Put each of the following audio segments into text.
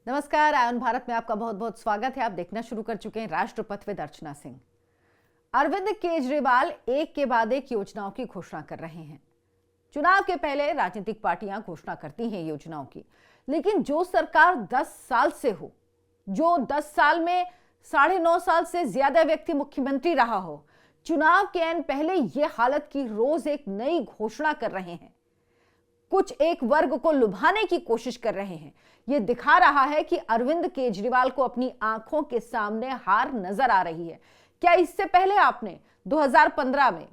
नमस्कार। आयन भारत में आपका बहुत बहुत स्वागत है। आप देखना शुरू कर चुके हैं राष्ट्रपथ विद अर्चना सिंह। अरविंद केजरीवाल एक के बाद एक योजनाओं की घोषणा कर रहे हैं। चुनाव के पहले राजनीतिक पार्टियां घोषणा करती हैं योजनाओं की, लेकिन जो सरकार 10 साल से हो, जो 10 साल में 9.5 साल से ज्यादा व्यक्ति मुख्यमंत्री रहा हो, चुनाव के ऐन पहले यह हालत की रोज एक नई घोषणा कर रहे हैं, कुछ एक वर्ग को लुभाने की कोशिश कर रहे हैं। यह दिखा रहा है कि अरविंद केजरीवाल को अपनी आंखों के सामने हार नजर आ रही है। क्या इससे पहले आपने 2015 में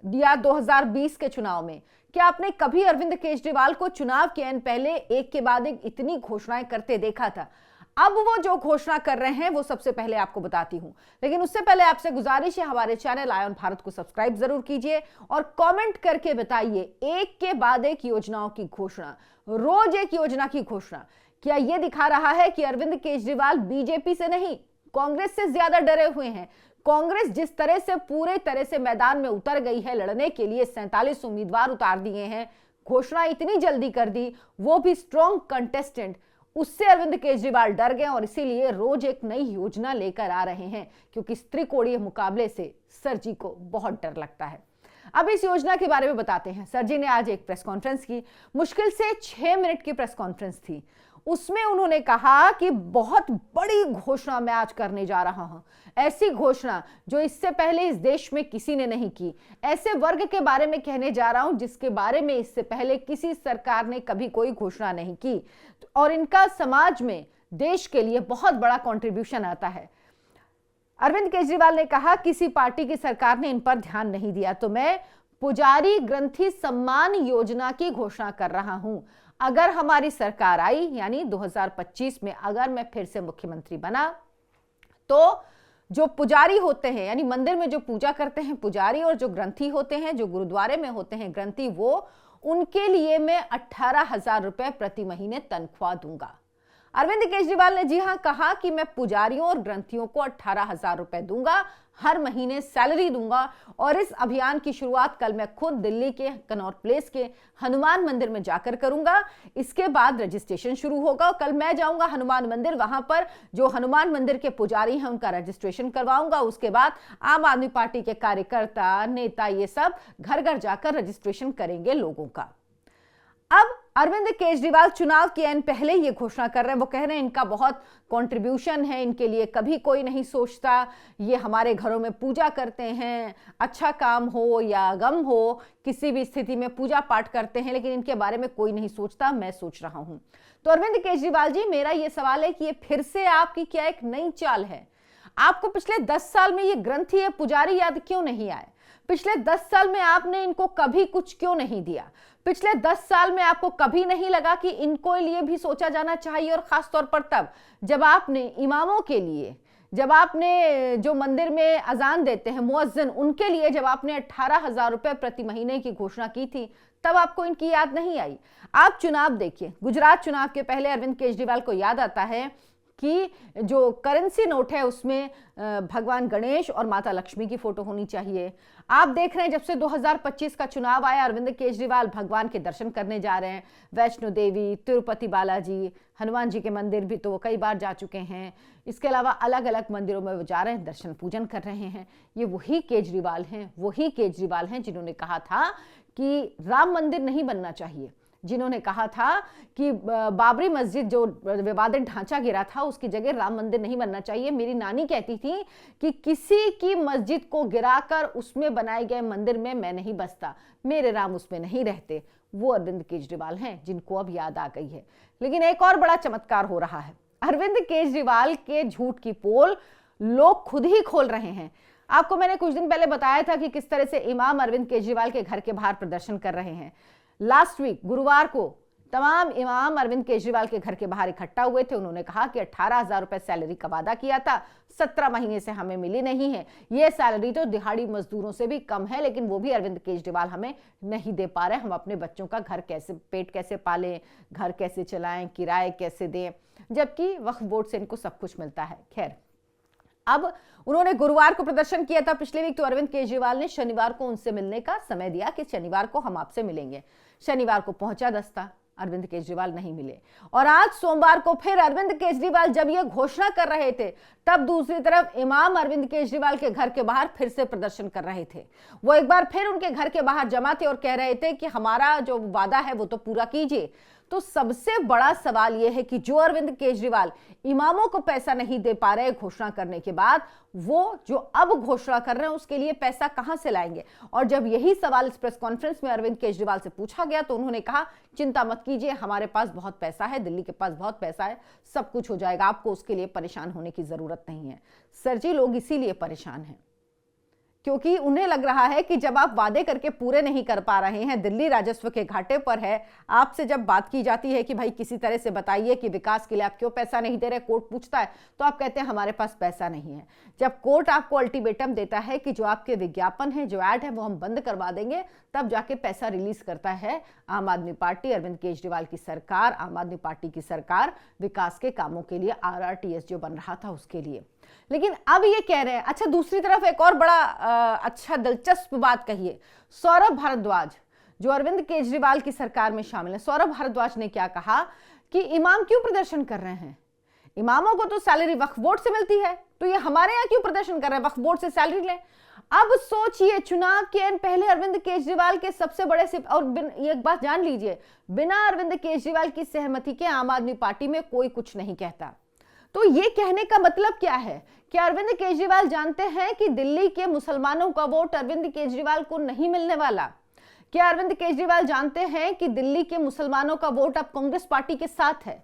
या 2020 के चुनाव में क्या आपने कभी अरविंद केजरीवाल को चुनाव के ऐन पहले एक के बाद एक इतनी घोषणाएं करते देखा था? अब वो जो घोषणा कर रहे हैं वो सबसे पहले आपको बताती हूं, लेकिन उससे पहले आपसे गुजारिश है, हमारे चैनल आयन भारत को सब्सक्राइब जरूर कीजिए और कमेंट करके बताइए एक के बाद एक योजनाओं की घोषणा, रोज एक योजना की घोषणा, क्या यह दिखा रहा है कि अरविंद केजरीवाल बीजेपी से नहीं कांग्रेस से ज्यादा डरे हुए हैं? कांग्रेस जिस तरह से पूरे तरह से मैदान में उतर गई है लड़ने के लिए, 47 उम्मीदवार उतार दिए हैं, घोषणा इतनी जल्दी कर दी, वो भी स्ट्रॉन्ग कंटेस्टेंट, उससे अरविंद केजरीवाल डर गए और इसीलिए रोज एक नई योजना लेकर आ रहे हैं, क्योंकि त्रिकोणीय मुकाबले से सर जी को बहुत डर लगता है। अब इस योजना के बारे में बताते हैं। सर जी ने आज एक प्रेस कॉन्फ्रेंस की, मुश्किल से 6 मिनट की प्रेस कॉन्फ्रेंस थी। उसमें उन्होंने कहा कि बहुत बड़ी घोषणा मैं आज करने जा रहा हूं, ऐसी घोषणा जो इससे पहले इस देश में किसी ने नहीं की, ऐसे वर्ग के बारे में कहने जा रहा हूं जिसके बारे में इससे पहले किसी सरकार ने कभी कोई घोषणा नहीं की, और इनका समाज में देश के लिए बहुत बड़ा कंट्रीब्यूशन आता है। अरविंद केजरीवाल ने कहा किसी पार्टी की सरकार ने इन पर ध्यान नहीं दिया, तो मैं पुजारी ग्रंथी सम्मान योजना की घोषणा कर रहा हूं। अगर हमारी सरकार आई, यानी 2025 में अगर मैं फिर से मुख्यमंत्री बना, तो जो पुजारी होते हैं, यानी मंदिर में जो पूजा करते हैं पुजारी, और जो ग्रंथी होते हैं, जो गुरुद्वारे में होते हैं ग्रंथी, वो उनके लिए मैं 18,000 रुपए प्रति महीने तनख्वाह दूंगा। अरविंद केजरीवाल ने जी हां कहा कि मैं पुजारियों और ग्रंथियों को 18,000 रुपए दूंगा, हर महीने सैलरी दूंगा, और इस अभियान की शुरुआत कल मैं खुद दिल्ली के कनॉट प्लेस के हनुमान मंदिर में जाकर करूंगा। इसके बाद रजिस्ट्रेशन शुरू होगा। कल मैं जाऊंगा हनुमान मंदिर, वहां पर जो हनुमान मंदिर के पुजारी हैं उनका रजिस्ट्रेशन करवाऊंगा। उसके बाद आम आदमी पार्टी के कार्यकर्ता, नेता, ये सब घर घर जाकर रजिस्ट्रेशन करेंगे लोगों का। अब अरविंद केजरीवाल चुनाव के ऐन पहले ये घोषणा कर रहे हैं। वो कह रहे हैं इनका बहुत कंट्रीब्यूशन है, इनके लिए कभी कोई नहीं सोचता, ये हमारे घरों में पूजा करते हैं, अच्छा काम हो या गम हो, किसी भी स्थिति में पूजा पाठ करते हैं, लेकिन इनके बारे में कोई नहीं सोचता, मैं सोच रहा हूं। तो अरविंद केजरीवाल जी, मेरा ये सवाल है कि ये फिर से आपकी क्या एक नई चाल है? आपको पिछले 10 साल में ये ग्रंथी या पुजारी याद क्यों नहीं आए? पिछले 10 साल में आपने इनको कभी कुछ क्यों नहीं दिया? पिछले 10 साल में आपको कभी नहीं लगा कि इनको लिए भी सोचा जाना चाहिए? और खास तौर पर तब जब आपने इमामों के लिए, जब आपने जो मंदिर में अजान देते हैं मुअज्जिन, उनके लिए जब आपने 18,000 रुपए प्रति महीने की घोषणा की थी, तब आपको इनकी याद नहीं आई। आप चुनाव देखिए, गुजरात चुनाव के पहले अरविंद केजरीवाल को याद आता है कि जो करेंसी नोट है उसमें भगवान गणेश और माता लक्ष्मी की फोटो होनी चाहिए। आप देख रहे हैं जब से 2025 का चुनाव आया, अरविंद केजरीवाल भगवान के दर्शन करने जा रहे हैं। वैष्णो देवी, तिरुपति बालाजी, हनुमान जी के मंदिर भी तो वो कई बार जा चुके हैं। इसके अलावा अलग अलग मंदिरों में वो जा रहे हैं, दर्शन पूजन कर रहे हैं। ये वही केजरीवाल हैं जिन्होंने कहा था कि राम मंदिर नहीं बनना चाहिए, जिन्होंने कहा था कि बाबरी मस्जिद जो विवादित ढांचा गिरा था उसकी जगह राम मंदिर नहीं बनना चाहिए। मेरी नानी कहती थी कि किसी की मस्जिद को गिराकर उसमें बनाए गए मंदिर में मैं नहीं बसता, मेरे राम उसमें नहीं रहते। वो अरविंद केजरीवाल हैं जिनको अब याद आ गई है। लेकिन एक और बड़ा चमत्कार हो रहा है। अरविंद केजरीवाल के झूठ की पोल लोग खुद ही खोल रहे हैं। आपको मैंने कुछ दिन पहले बताया था कि किस तरह से इमाम अरविंद केजरीवाल के घर के बाहर प्रदर्शन कर रहे हैं। लास्ट वीक गुरुवार को तमाम इमाम अरविंद केजरीवाल के घर के बाहर इकट्ठा हुए थे। उन्होंने कहा कि 18,000 रुपए सैलरी का वादा किया था, 17 महीने से हमें मिली नहीं है। यह सैलरी तो दिहाड़ी मजदूरों से भी कम है, लेकिन वो भी अरविंद केजरीवाल हमें नहीं दे पा रहे। हम अपने बच्चों का पेट कैसे पालें, घर कैसे चलाएं, किराए कैसे दें, जबकि वक्फ बोर्ड से इनको सब कुछ मिलता है। खैर, अब उन्होंने गुरुवार को प्रदर्शन किया था पिछले वीक, तो अरविंद केजरीवाल ने शनिवार को उनसे मिलने का समय दिया कि शनिवार को हम आपसे मिलेंगे। शनिवार को पहुंचा दस्ता। अरविंद केजरीवाल नहीं मिले। और आज सोमवार को फिर अरविंद केजरीवाल जब ये घोषणा कर रहे थे, तब दूसरी तरफ इमाम अरविंद केजरीवाल के घर के बाहर फिर से प्रदर्शन कर रहे थे। वो एक बार फिर उनके घर के बाहर जमा थे और कह रहे थे कि हमारा जो वादा है वो तो पूरा कीजिए। तो सबसे बड़ा सवाल यह है कि जो अरविंद केजरीवाल इमामों को पैसा नहीं दे पा रहे घोषणा करने के बाद, वो जो अब घोषणा कर रहे हैं उसके लिए पैसा कहां से लाएंगे। और जब यही सवाल इस प्रेस कॉन्फ्रेंस में अरविंद केजरीवाल से पूछा गया तो उन्होंने कहा, चिंता मत कीजिए, हमारे पास बहुत पैसा है, दिल्ली के पास बहुत पैसा है, सब कुछ हो जाएगा, आपको उसके लिए परेशान होने की जरूरत नहीं है। सर जी, लोग इसीलिए परेशान हैं क्योंकि उन्हें लग रहा है कि जब आप वादे करके पूरे नहीं कर पा रहे हैं, दिल्ली राजस्व के घाटे पर है, आपसे जब बात की जाती है कि भाई किसी तरह से बताइए कि विकास के लिए आप क्यों पैसा नहीं दे रहे, कोर्ट पूछता है तो आप कहते हैं हमारे पास पैसा नहीं है। जब कोर्ट आपको अल्टीमेटम देता है कि जो आपके विज्ञापन है, जो ऐड है, वो हम बंद करवा देंगे, तब जाके पैसा रिलीज करता है आम आदमी पार्टी, अरविंद केजरीवाल की सरकार, आम आदमी पार्टी की सरकार, विकास के कामों के लिए, RRTS जो बन रहा था उसके लिए। लेकिन अब ये कह रहे हैं, अच्छा दूसरी तरफ एक और बड़ा अच्छा दिलचस्प बात कहिए, सौरभ भारद्वाज जो अरविंद केजरीवाल की सरकार में शामिल है, सौरभ भारद्वाज ने क्या कहा कि इमाम क्यों प्रदर्शन कर रहे हैं, इमामों को तो सैलरी वक्फ बोर्ड से मिलती है, तो ये हमारे यहाँ क्यों प्रदर्शन कर रहे हैं, वक्फ बोर्ड से सैलरी लें। अब सोचिए, चुनाव के पहले अरविंद केजरीवाल के सबसे बड़े और एक बात जान लीजिए, बिना अरविंद केजरीवाल की सहमति के आम आदमी पार्टी में कोई कुछ नहीं कहता। तो ये कहने का मतलब क्या है कि अरविंद केजरीवाल जानते हैं कि दिल्ली के मुसलमानों का वोट अरविंद केजरीवाल को नहीं मिलने वाला। क्या अरविंद केजरीवाल जानते हैं कि दिल्ली के मुसलमानों का वोट अब कांग्रेस पार्टी के साथ है।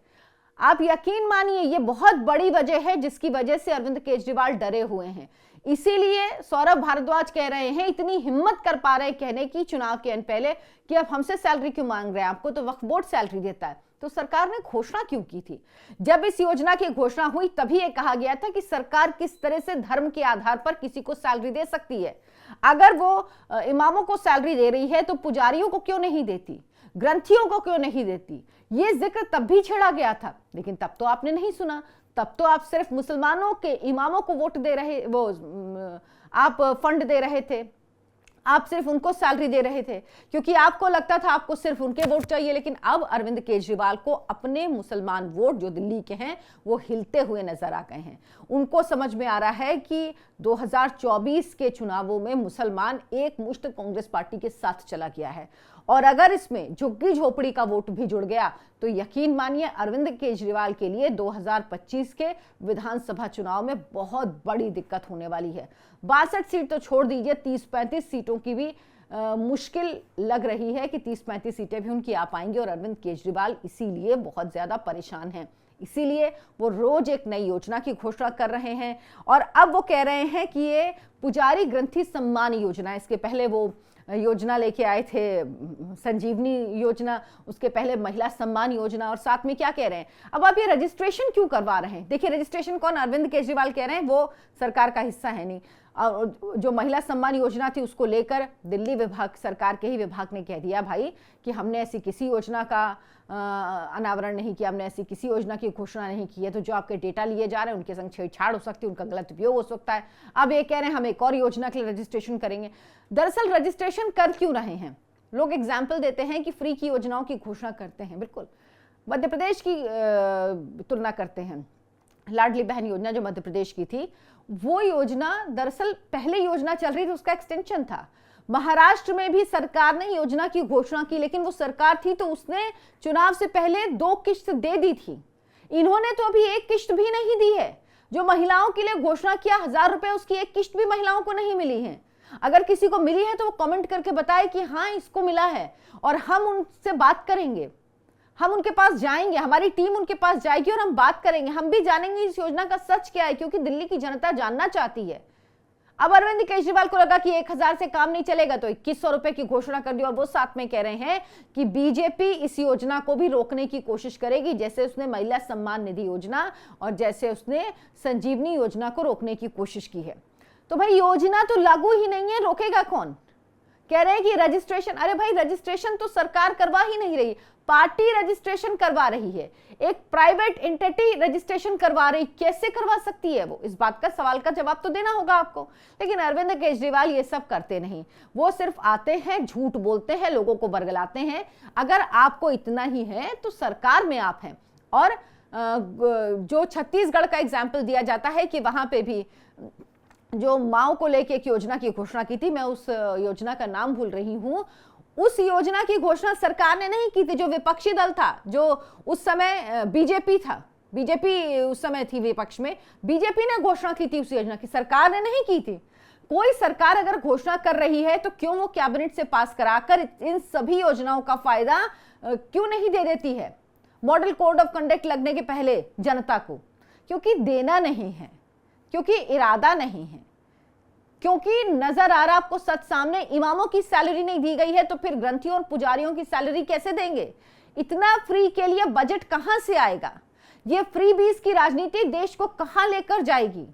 आप यकीन मानिए, ये बहुत बड़ी वजह है जिसकी वजह से अरविंद केजरीवाल डरे हुए हैं। इसीलिए सौरभ भारद्वाज कह रहे हैं, इतनी हिम्मत कर पा रहे हैं कहने की चुनाव के पहले कि अब हमसे सैलरी क्यों मांग रहे हैं, आपको तो वक्फ बोर्ड सैलरी देता है। तो सरकार ने घोषणा क्यों की थी? जब इस योजना की घोषणा हुई तभी ये कहा गया था कि सरकार किस तरह से धर्म के आधार पर किसी को सैलरी दे सकती है। अगर वो इमामों को सैलरी दे रही है तो पुजारियों को क्यों नहीं देती, ग्रंथियों को क्यों नहीं देती? ये जिक्र तब भी छेड़ा गया था, लेकिन तब तो आपने नहीं सुना। तब तो आप सिर्फ मुसलमानों के इमामों को वोट दे रहे, वो आप फंड दे रहे थे, आप सिर्फ उनको सैलरी दे रहे थे क्योंकि आपको लगता था आपको सिर्फ उनके वोट चाहिए। लेकिन अब अरविंद केजरीवाल को अपने मुसलमान वोट जो दिल्ली के हैं वो हिलते हुए नजर आ गए हैं। उनको समझ में आ रहा है कि 2024 के चुनावों में मुसलमान एक मुश्त कांग्रेस पार्टी के साथ चला गया है, और अगर इसमें झुग्गी झोपड़ी का वोट भी जुड़ गया तो यकीन मानिए अरविंद केजरीवाल के लिए 2025 के विधानसभा चुनाव में बहुत बड़ी दिक्कत होने वाली है। 62 सीट तो छोड़ दीजिए, 30-35 सीटों की भी मुश्किल लग रही है कि 30-35 सीटें भी उनकी आ पाएंगी। और अरविंद केजरीवाल इसीलिए बहुत ज्यादा परेशान हैं, इसीलिए वो रोज एक नई योजना की घोषणा कर रहे हैं। और अब वो कह रहे हैं कि ये पुजारी ग्रंथी सम्मान योजना, इसके पहले वो योजना लेके आए थे संजीवनी योजना, उसके पहले महिला सम्मान योजना, और साथ में क्या कह रहे हैं, अब आप ये रजिस्ट्रेशन क्यों करवा रहे हैं? देखिए रजिस्ट्रेशन कौन, अरविंद केजरीवाल कह रहे हैं, वो सरकार का हिस्सा है नहीं। जो महिला सम्मान योजना थी उसको लेकर दिल्ली विभाग, सरकार के ही विभाग ने कह दिया भाई कि हमने ऐसी किसी योजना का अनावरण नहीं किया, हमने ऐसी किसी योजना की घोषणा नहीं की है। तो जो आपके डेटा लिए जा रहे हैं उनके संग छेड़छाड़ हो सकती है, उनका गलत उपयोग हो सकता है। अब ये कह रहे हैं हम एक और योजना के लिए रजिस्ट्रेशन करेंगे। दरअसल रजिस्ट्रेशन कर क्यों रहे हैं? लोग एग्जाम्पल देते हैं कि फ्री की योजनाओं की घोषणा करते हैं, बिल्कुल मध्य प्रदेश की तुलना करते हैं। लाडली बहन योजना जो मध्य प्रदेश की थी, वो योजना दरअसल पहले योजना चल रही थी, उसका एक्सटेंशन था। महाराष्ट्र में भी सरकार ने योजना की घोषणा की, लेकिन वो सरकार थी तो उसने चुनाव से पहले 2 किश्त दे दी थी। इन्होंने तो अभी 1 किश्त भी नहीं दी है। जो महिलाओं के लिए घोषणा किया 1000 रुपए, उसकी 1 किश्त भी महिलाओं को नहीं मिली है। अगर किसी को मिली है तो वो कमेंट करके बताए कि हाँ इसको मिला है, और हम उनसे बात करेंगे, हम उनके पास जाएंगे, हमारी टीम उनके पास जाएगी और हम बात करेंगे, हम भी जानेंगे इस योजना का सच क्या है, क्योंकि दिल्ली की जनता जानना चाहती है। अब अरविंद केजरीवाल को लगा कि 1000 से काम नहीं चलेगा तो 2100 रुपए की घोषणा कर दी, और वो साथ में कह रहे हैं कि बीजेपी इस योजना को भी रोकने की कोशिश करेगी, जैसे उसने महिला सम्मान निधि योजना और जैसे उसने संजीवनी योजना को रोकने की कोशिश की है। तो भाई योजना तो लागू ही नहीं है, रोकेगा कौन? कह रहे हैं कि रजिस्ट्रेशन, अरे भाई रजिस्ट्रेशन तो सरकार करवा ही नहीं रही। पार्टी रजिस्ट्रेशन करवा रही है, एक प्राइवेट एंटिटी रजिस्ट्रेशन करवा रही, कैसे करवा सकती है वो? इस बात का सवाल का जवाब तो देना होगा आपको। लेकिन अरविंद केजरीवाल ये सब करते नहीं, वो सिर्फ आते हैं, झूठ बोलते हैं, लोगों को बरगलाते हैं। अगर आपको इतना ही है तो सरकार में आप हैं। और जो छत्तीसगढ़ का एग्जाम्पल दिया जाता है कि वहां पे भी जो माओ को लेके एक योजना की घोषणा की थी, मैं उस योजना का नाम भूल रही हूं, उस योजना की घोषणा सरकार ने नहीं की थी। जो विपक्षी दल था, जो उस समय बीजेपी था, बीजेपी उस समय थी विपक्ष में, बीजेपी ने घोषणा की थी उस योजना की, सरकार ने नहीं की थी। कोई सरकार अगर घोषणा कर रही है तो क्यों वो कैबिनेट से पास कराकर इन सभी योजनाओं का फायदा क्यों नहीं दे देती है मॉडल कोड ऑफ कंडक्ट लगने के पहले जनता को? क्योंकि देना नहीं है, क्योंकि इरादा नहीं है, क्योंकि नजर आ रहा आपको सच सामने, इमामों की सैलरी नहीं दी गई है तो फिर ग्रंथियों और पुजारियों की सैलरी कैसे देंगे? इतना फ्री के लिए बजट कहां से आएगा? ये फ्री बीज की राजनीति देश को कहां लेकर जाएगी?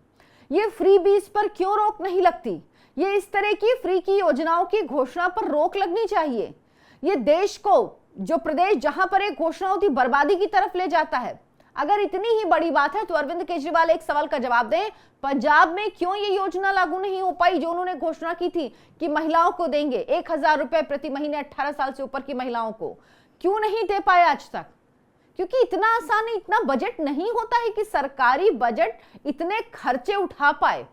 ये फ्री बीज पर क्यों रोक नहीं लगती? ये इस तरह की फ्री की योजनाओं की घोषणा पर रोक लगनी चाहिए। ये देश को, जो प्रदेश जहां पर एक घोषणा होती, बर्बादी की तरफ ले जाता है। अगर इतनी ही बड़ी बात है तो अरविंद केजरीवाल एक सवाल का जवाब दें, पंजाब में क्यों ये योजना लागू नहीं हो पाई जो उन्होंने घोषणा की थी कि महिलाओं को देंगे 1000 रुपए प्रति महीने 18 साल से ऊपर की महिलाओं को? क्यों नहीं दे पाए आज तक? क्योंकि इतना आसान, इतना बजट नहीं होता है कि सरकारी बजट इतने खर्चे उठा पाए।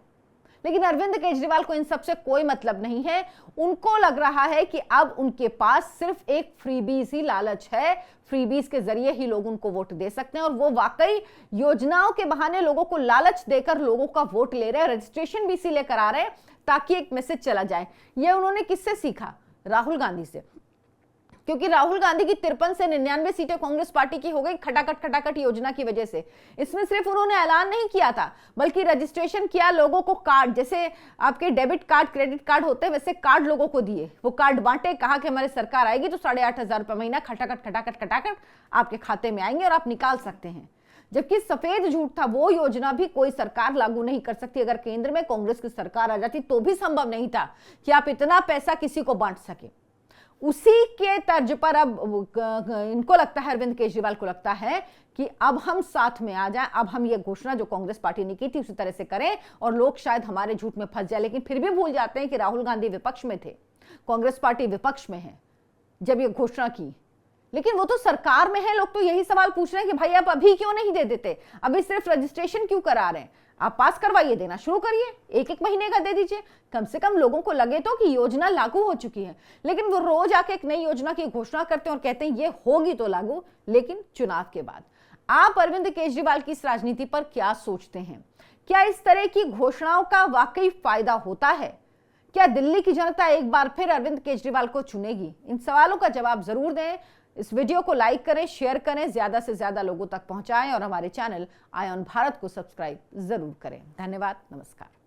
लेकिन अरविंद केजरीवाल को इन सब से कोई मतलब नहीं है। उनको लग रहा है कि अब उनके पास सिर्फ एक फ्रीबीज ही लालच है, फ्रीबीज के जरिए ही लोग उनको वोट दे सकते हैं। और वो वाकई योजनाओं के बहाने लोगों को लालच देकर लोगों का वोट ले रहे हैं, रजिस्ट्रेशन भी इसीलिए करा रहे हैं ताकि एक मैसेज चला जाए। ये उन्होंने किससे सीखा? राहुल गांधी से। क्योंकि राहुल गांधी की 53 से 99 सीटें कांग्रेस पार्टी की हो गई खटाखट योजना की वजह से। इसमें सिर्फ उन्होंने ऐलान नहीं किया था, बल्कि रजिस्ट्रेशन किया, लोगों को कार्ड, जैसे आपके डेबिट कार्ड, क्रेडिट कार्ड होते हैं, वैसे कार्ड लोगों को दिए, वो कार्ड बांटे, कहा कि हमारी सरकार आएगी तो 8,500 रुपए महीना खटाखट आपके खाते में आएंगे और आप निकाल सकते हैं। जबकि सफेद झूठ था, वो योजना भी कोई सरकार लागू नहीं कर सकती। अगर केंद्र में कांग्रेस की सरकार आ जाती तो भी संभव नहीं था कि आप इतना पैसा किसी को बांट सके। उसी के तर्ज पर अब इनको लगता है, अरविंद केजरीवाल को लगता है कि अब हम साथ में आ जाएं, अब हम ये घोषणा जो कांग्रेस पार्टी ने की थी उसी तरह से करें और लोग शायद हमारे झूठ में फंस जाए। लेकिन फिर भी भूल जाते हैं कि राहुल गांधी विपक्ष में थे, कांग्रेस पार्टी विपक्ष में है जब ये घोषणा की। लेकिन वो तो सरकार में है। लोग तो यही सवाल पूछ रहे हैं कि भाई आप अभी क्यों नहीं दे देते, अभी सिर्फ रजिस्ट्रेशन क्यों करा रहे हैं? आप पास करवाइए, देना शुरू करिए, एक महीने का दे दीजिए, कम से कम लोगों को लगे तो कि योजना लागू हो चुकी है। लेकिन वो रोज आके एक नई योजना की घोषणा करते हैं और कहते हैं ये होगी तो लागू, लेकिन चुनाव के बाद। आप अरविंद केजरीवाल की इस राजनीति पर क्या सोचते हैं? क्या इस तरह की घोषणाओं का वाकई फायदा होता है? क्या दिल्ली की जनता एक बार फिर अरविंद केजरीवाल को चुनेगी? इन सवालों का जवाब जरूर दें। इस वीडियो को लाइक करें, शेयर करें, ज्यादा से ज्यादा लोगों तक पहुंचाएं और हमारे चैनल आय ऑन भारत को सब्सक्राइब जरूर करें। धन्यवाद, नमस्कार।